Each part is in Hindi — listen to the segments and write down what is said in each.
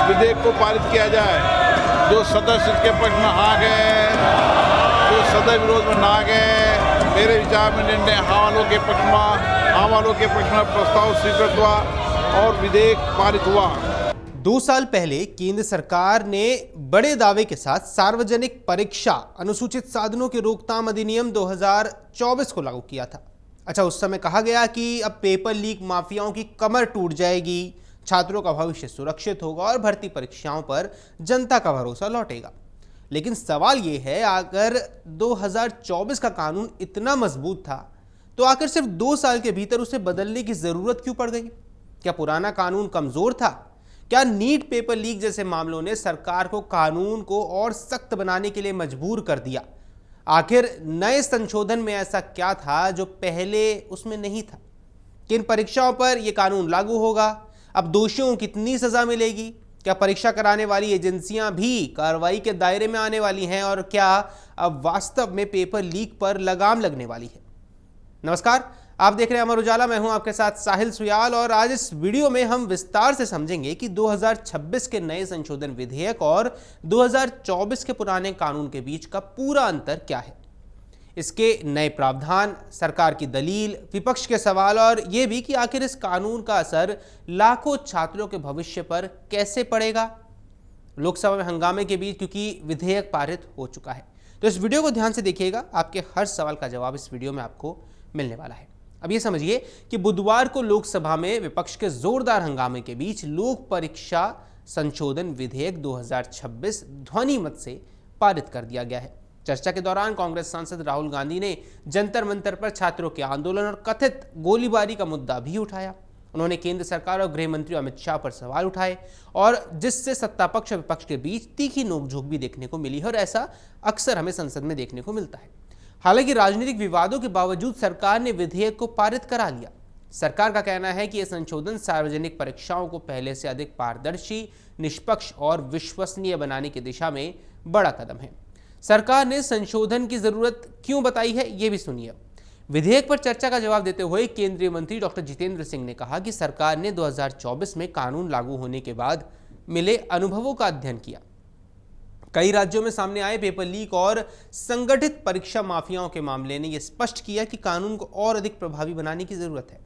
विधेयक को पारित किया जाए। जो सदस्य इसके पक्ष में हाँ गए, जो सदस्य विरोध में ना गए, मेरे विचार में निर्णय हाँ वालों के पक्ष में प्रस्ताव स्वीकृत हुआ और विधेयक पारित हुआ। 2 साल पहले केंद्र सरकार ने बड़े दावे के साथ सार्वजनिक परीक्षा अनुसूचित साधनों के रोकथाम अधिनियम 2024 को लागू किया था। अच्छा, उस समय कहा गया कि अब पेपर लीक माफियाओं की कमर टूट जाएगी, छात्रों का भविष्य सुरक्षित होगा और भर्ती परीक्षाओं पर जनता का भरोसा लौटेगा। लेकिन सवाल यह है, अगर 2024 का कानून इतना मजबूत था तो आखिर सिर्फ 2 साल के भीतर उसे बदलने की जरूरत क्यों पड़ गई? क्या पुराना कानून कमजोर था? क्या नीट पेपर लीक जैसे मामलों ने सरकार को कानून को और सख्त बनाने के लिए मजबूर कर दिया? आखिर नए संशोधन में ऐसा क्या था जो पहले उसमें नहीं था? किन परीक्षाओं पर यह कानून लागू होगा? अब दोषियों को कितनी सजा मिलेगी? क्या परीक्षा कराने वाली एजेंसियां भी कार्रवाई के दायरे में आने वाली हैं? और क्या अब वास्तव में पेपर लीक पर लगाम लगने वाली है? नमस्कार, आप देख रहे हैं अमर उजाला। मैं हूं आपके साथ साहिल सुयाल और आज इस वीडियो में हम विस्तार से समझेंगे कि 2026 के नए संशोधन विधेयक और 2024 के पुराने कानून के बीच का पूरा अंतर क्या है, इसके नए प्रावधान, सरकार की दलील, विपक्ष के सवाल और यह भी कि आखिर इस कानून का असर लाखों छात्रों के भविष्य पर कैसे पड़ेगा। लोकसभा में हंगामे के बीच क्योंकि विधेयक पारित हो चुका है, तो इस वीडियो को ध्यान से देखिएगा। आपके हर सवाल का जवाब इस वीडियो में आपको मिलने वाला है। अब ये समझिए कि बुधवार को लोकसभा में विपक्ष के जोरदार हंगामे के बीच लोक परीक्षा संशोधन विधेयक 2026 ध्वनि मत से पारित कर दिया गया है। चर्चा के दौरान कांग्रेस सांसद राहुल गांधी ने जंतर मंतर पर छात्रों के आंदोलन और कथित गोलीबारी का मुद्दा भी उठाया। उन्होंने केंद्र सरकार और गृह मंत्री अमित शाह पर सवाल उठाए और जिससे सत्ता पक्ष और विपक्ष के बीच तीखी नोकझोंक भी देखने को मिली है और ऐसा अक्सर हमें संसद में देखने को मिलता है। हालांकि राजनीतिक विवादों के बावजूद सरकार ने विधेयक को पारित करा लिया। सरकार का कहना है कि यह संशोधन सार्वजनिक परीक्षाओं को पहले से अधिक पारदर्शी, निष्पक्ष और विश्वसनीय बनाने की दिशा में बड़ा कदम है। सरकार ने संशोधन की जरूरत क्यों बताई है, यह भी सुनिए। विधेयक पर चर्चा का जवाब देते हुए केंद्रीय मंत्री डॉक्टर जितेंद्र सिंह ने कहा कि सरकार ने 2024 में कानून लागू होने के बाद मिले अनुभवों का अध्ययन किया। कई राज्यों में सामने आए पेपर लीक और संगठित परीक्षा माफियाओं के मामले ने यह स्पष्ट किया कि कानून को और अधिक प्रभावी बनाने की जरूरत है।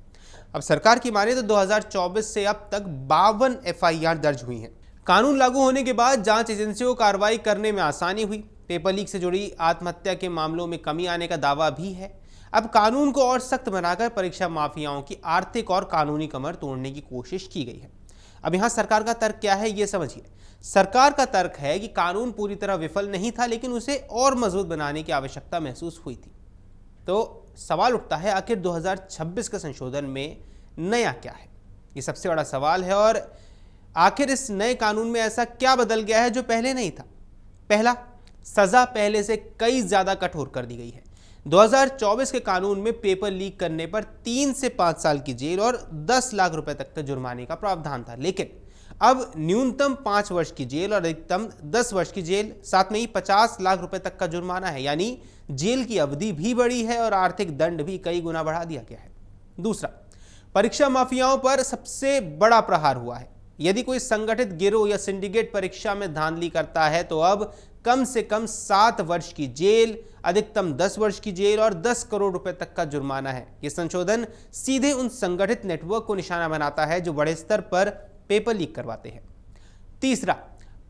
अब सरकार की माने तो 2024 से अब तक 52 एफआईआर दर्ज हुई हैं। कानून लागू होने के बाद जांच एजेंसियों को कार्रवाई करने में आसानी हुई। पेपर लीक से जुड़ी आत्महत्या के मामलों में कमी आने का दावा भी है। अब कानून को और सख्त बनाकर परीक्षा माफियाओं की आर्थिक और कानूनी कमर तोड़ने की कोशिश की गई है। अब यहां सरकार का तर्क क्या है, यह समझिए। सरकार का तर्क है कि कानून पूरी तरह विफल नहीं था, लेकिन उसे और मजबूत बनाने की आवश्यकता महसूस हुई थी। तो सवाल उठता है, आखिर 2026 के संशोधन में नया क्या है? ये सबसे बड़ा सवाल है। और आखिर इस नए कानून में ऐसा क्या बदल गया है जो पहले नहीं था? पहला, सजा पहले से कई ज्यादा कठोर कर दी गई है। 2024 के कानून में पेपर लीक करने पर 3 से 5 साल की जेल और 10 लाख रुपए तक के जुर्माने का प्रावधान था, लेकिन अब न्यूनतम 5 वर्ष की जेल और अधिकतम 10 वर्ष की जेल, साथ में ही 50 लाख रुपए तक का जुर्माना है। यानी जेल की अवधि भी बढ़ी है और आर्थिक दंड भी कई गुना बढ़ा दिया गया है। दूसरा, परीक्षा माफियाओं पर सबसे बड़ा प्रहार हुआ है। यदि कोई संगठित गिरोह या सिंडिकेट परीक्षा में धांधली करता है तो अब कम से कम 7 वर्ष की जेल, अधिकतम 10 वर्ष की जेल और 10 करोड़ रुपए तक का जुर्माना है। यह संशोधन सीधे उन संगठित नेटवर्क को निशाना बनाता है जो बड़े स्तर पर पेपर लीक करवाते हैं। तीसरा,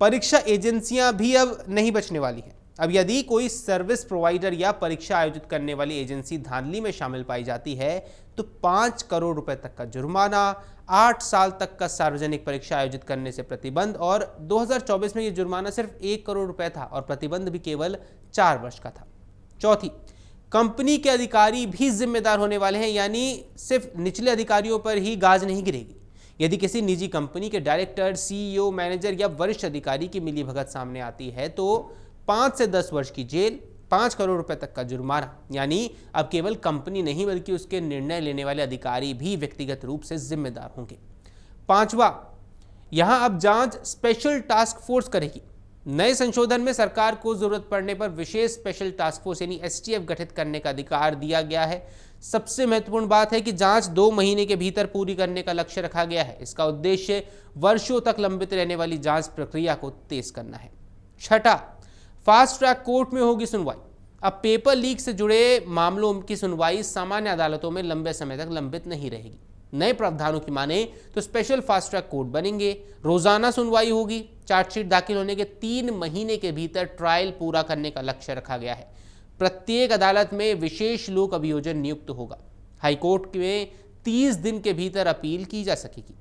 परीक्षा एजेंसियां भी अब नहीं बचने वाली हैं। अब यदि कोई सर्विस प्रोवाइडर या परीक्षा आयोजित करने वाली एजेंसी धांधली में शामिल पाई जाती है तो 5 करोड़ रुपए तक का जुर्माना, 8 साल तक का सार्वजनिक परीक्षा आयोजित करने से प्रतिबंध और 2024 में यह जुर्माना सिर्फ 1 करोड़ रुपए था और प्रतिबंध भी केवल 4 वर्ष का था। चौथी, कंपनी के अधिकारी भी जिम्मेदार होने वाले हैं, यानी सिर्फ निचले अधिकारियों पर ही गाज नहीं गिरेगी। यदि किसी निजी कंपनी के डायरेक्टर, सीईओ, मैनेजर या वरिष्ठ अधिकारी की मिलीभगत सामने आती है तो 5 से 10 वर्ष की जेल, 5 करोड़ रुपए तक का जुर्माना। यानी अब केवल कंपनी नहीं बल्कि उसके निर्णय लेने वाले अधिकारी भी व्यक्तिगत रूप से जिम्मेदार होंगे। पांचवा, यहां अब जांच स्पेशल टास्क फोर्स करेगी। नए संशोधन में सरकार को जरूरत पड़ने पर विशेष स्पेशल टास्क फोर्स यानी एसटीएफ गठित करने का अधिकार दिया गया है। सबसे महत्वपूर्ण बात है कि जांच 2 महीने के भीतर पूरी करने का लक्ष्य रखा गया है। इसका उद्देश्य वर्षों तक लंबित रहने वाली जांच प्रक्रिया को तेज करना है। छठा, फास्ट ट्रैक कोर्ट में होगी सुनवाई। अब पेपर लीक से जुड़े मामलों की सुनवाई सामान्य अदालतों में लंबे समय तक लंबित नहीं रहेगी। नए प्रावधानों की माने तो स्पेशल फास्ट ट्रैक कोर्ट बनेंगे, रोजाना सुनवाई होगी। चार्जशीट दाखिल होने के 3 महीने के भीतर ट्रायल पूरा करने का लक्ष्य रखा गया है। प्रत्येक अदालत में विशेष लोक अभियोजन नियुक्त होगा। हाईकोर्ट में 30 दिन के भीतर अपील की जा सकेगी।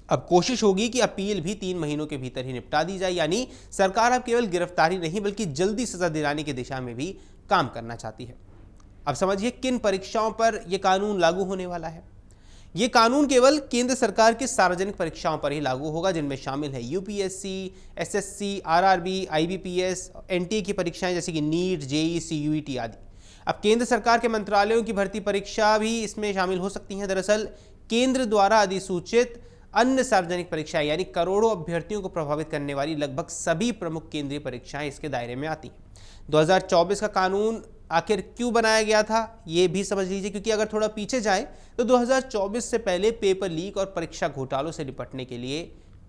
अब कोशिश होगी कि अपील भी 3 महीनों के भीतर ही निपटा दी जाए, यानी सरकार अब केवल गिरफ्तारी नहीं बल्कि जल्दी सजा दिलाने की दिशा में भी काम करना चाहती है। अब समझिए किन परीक्षाओं पर यह कानून लागू होने वाला है। ये कानून केवल केंद्र सरकार की सार्वजनिक परीक्षाओं पर ही लागू होगा, जिनमें शामिल है UPSC, SSC, RRB, IBPS, NTA की परीक्षाएं जैसे कि नीट, जेईई, सीयूईटी आदि। अब केंद्र सरकार के मंत्रालयों की भर्ती परीक्षा भी इसमें शामिल हो सकती हैं। दरअसल केंद्र द्वारा अधिसूचित अन्य सार्वजनिक परीक्षाएं यानी करोड़ों अभ्यर्थियों को प्रभावित करने वाली लगभग सभी प्रमुख केंद्रीय परीक्षाएं इसके दायरे में आती हैं। 2024 का कानून आखिर क्यों बनाया गया था, ये भी समझ लीजिए, क्योंकि अगर थोड़ा पीछे जाएं तो 2024 से पहले पेपर लीक और परीक्षा घोटालों से निपटने के लिए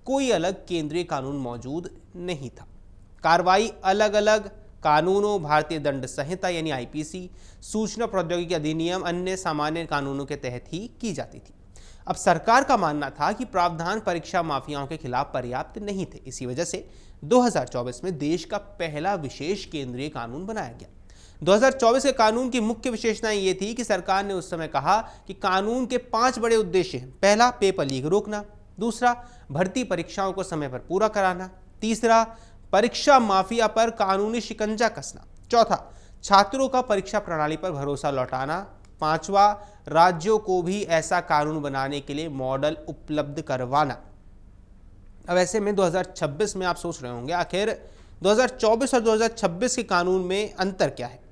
कोई अलग केंद्रीय कानून मौजूद नहीं था। कार्रवाई अलग अलग कानूनों, भारतीय दंड संहिता यानी आईपीसी, सूचना प्रौद्योगिकी अधिनियम, अन्य सामान्य कानूनों के तहत ही की जाती थी। अब सरकार का मानना था कि प्रावधान परीक्षा माफियाओं के खिलाफ पर्याप्त नहीं थे। इसी वजह से 2024 में देश का पहला विशेष केंद्रीय कानून बनाया गया। 2024 के कानून की मुख्य विशेषताएं ये थी कि सरकार ने उस समय कहा कि कानून के 5 बड़े उद्देश्य हैं। पहला, पेपर लीक रोकना। दूसरा, भर्ती परीक्षाओं को समय पर पूरा कराना। तीसरा, परीक्षा माफिया पर कानूनी शिकंजा कसना। चौथा, छात्रों का परीक्षा प्रणाली पर भरोसा लौटाना। पांचवा, राज्यों को भी ऐसा कानून बनाने के लिए मॉडल उपलब्ध करवाना। अब ऐसे में 2026 में आप सोच रहे होंगे आखिर 2024 और 2026 के कानून में अंतर क्या है।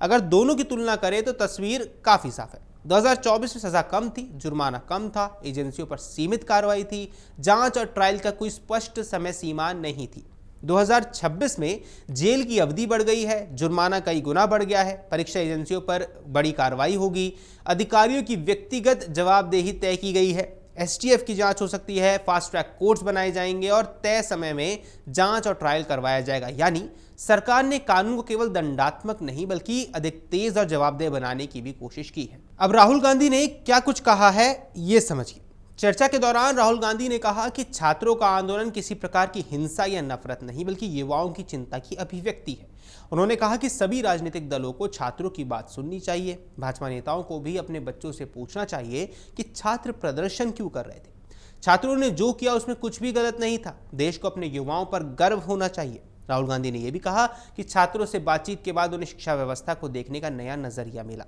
अगर दोनों की तुलना करें तो तस्वीर काफी साफ है। 2024 में सजा कम थी, जुर्माना कम था, एजेंसियों पर सीमित कार्रवाई थी, जांच और ट्रायल का कोई स्पष्ट समय सीमा नहीं थी। 2026 में जेल की अवधि बढ़ गई है, जुर्माना कई गुना बढ़ गया है, परीक्षा एजेंसियों पर बड़ी कार्रवाई होगी, अधिकारियों की व्यक्तिगत जवाबदेही तय की गई है, एसटीएफ की जांच हो सकती है, फास्ट ट्रैक कोर्ट्स बनाए जाएंगे और तय समय में जांच और ट्रायल करवाया जाएगा। यानी सरकार ने कानून को केवल दंडात्मक नहीं बल्कि अधिक तेज और जवाबदेह बनाने की भी कोशिश की है। अब राहुल गांधी ने क्या कुछ कहा है ये समझिए। चर्चा के दौरान राहुल गांधी ने कहा कि छात्रों का आंदोलन किसी प्रकार की हिंसा या नफरत नहीं बल्कि युवाओं की चिंता की अभिव्यक्ति है। उन्होंने कहा कि सभी राजनीतिक दलों को छात्रों की बात सुननी चाहिए। भाजपा नेताओं को भी अपने बच्चों से पूछना चाहिए कि छात्र प्रदर्शन क्यों कर रहे थे। छात्रों ने जो किया उसमें कुछ भी गलत नहीं था। देश को अपने युवाओं पर गर्व होना चाहिए। राहुल गांधी ने यह भी कहा कि छात्रों से बातचीत के बाद उन्हें शिक्षा व्यवस्था को देखने का नया नजरिया मिला।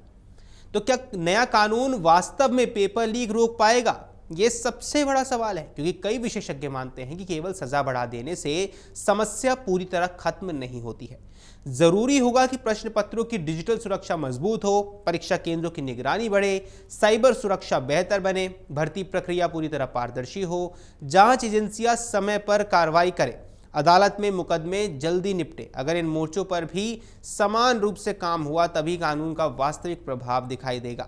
तो क्या नया कानून वास्तव में पेपर लीक रोक पाएगा? ये सबसे बड़ा सवाल है, क्योंकि कई विशेषज्ञ मानते हैं कि केवल सजा बढ़ा देने से समस्या पूरी तरह खत्म नहीं होती है। जरूरी होगा कि प्रश्न पत्रों की डिजिटल सुरक्षा मजबूत हो, परीक्षा केंद्रों की निगरानी बढ़े, साइबर सुरक्षा बेहतर बने, भर्ती प्रक्रिया पूरी तरह पारदर्शी हो, जांच एजेंसियां समय पर कार्रवाई करें, अदालत में मुकदमे जल्दी निपटे। अगर इन मोर्चों पर भी समान रूप से काम हुआ तभी कानून का वास्तविक प्रभाव दिखाई देगा।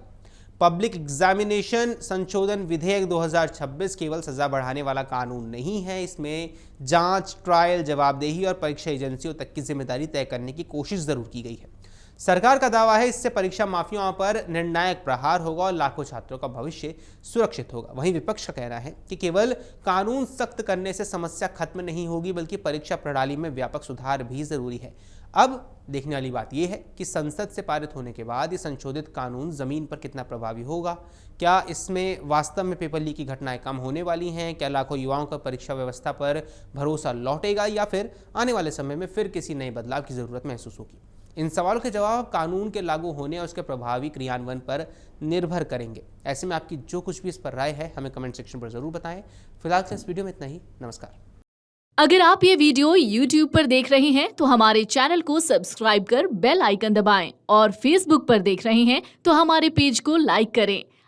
पब्लिक एग्जामिनेशन संशोधन विधेयक 2026 केवल सजा बढ़ाने वाला कानून नहीं है। इसमें जांच, ट्रायल, जवाबदेही और परीक्षा एजेंसियों तक की जिम्मेदारी तय करने की कोशिश जरूर की गई है। सरकार का दावा है इससे परीक्षा माफियाओं पर निर्णायक प्रहार होगा और लाखों छात्रों का भविष्य सुरक्षित होगा। वहीं विपक्ष का कहना है कि केवल कानून सख्त करने से समस्या खत्म नहीं होगी बल्कि परीक्षा प्रणाली में व्यापक सुधार भी जरूरी है। अब देखने वाली बात यह है कि संसद से पारित होने के बाद ये संशोधित कानून जमीन पर कितना प्रभावी होगा। क्या इसमें वास्तव में पेपर लीक की घटनाएं कम होने वाली हैं? क्या लाखों युवाओं का परीक्षा व्यवस्था पर भरोसा लौटेगा या फिर आने वाले समय में फिर किसी नए बदलाव की जरूरत महसूस होगी? इन सवालों के जवाब कानून के लागू होने और उसके प्रभावी क्रियान्वयन पर निर्भर करेंगे। ऐसे में आपकी जो कुछ भी इस पर राय है हमें कमेंट सेक्शन पर जरूर बताएं। फिलहाल से इस वीडियो में इतना ही। नमस्कार। अगर आप ये वीडियो YouTube पर देख रहे हैं तो हमारे चैनल को सब्सक्राइब कर बेल आइकन दबाएं और Facebook पर देख रहे हैं तो हमारे पेज को लाइक करें।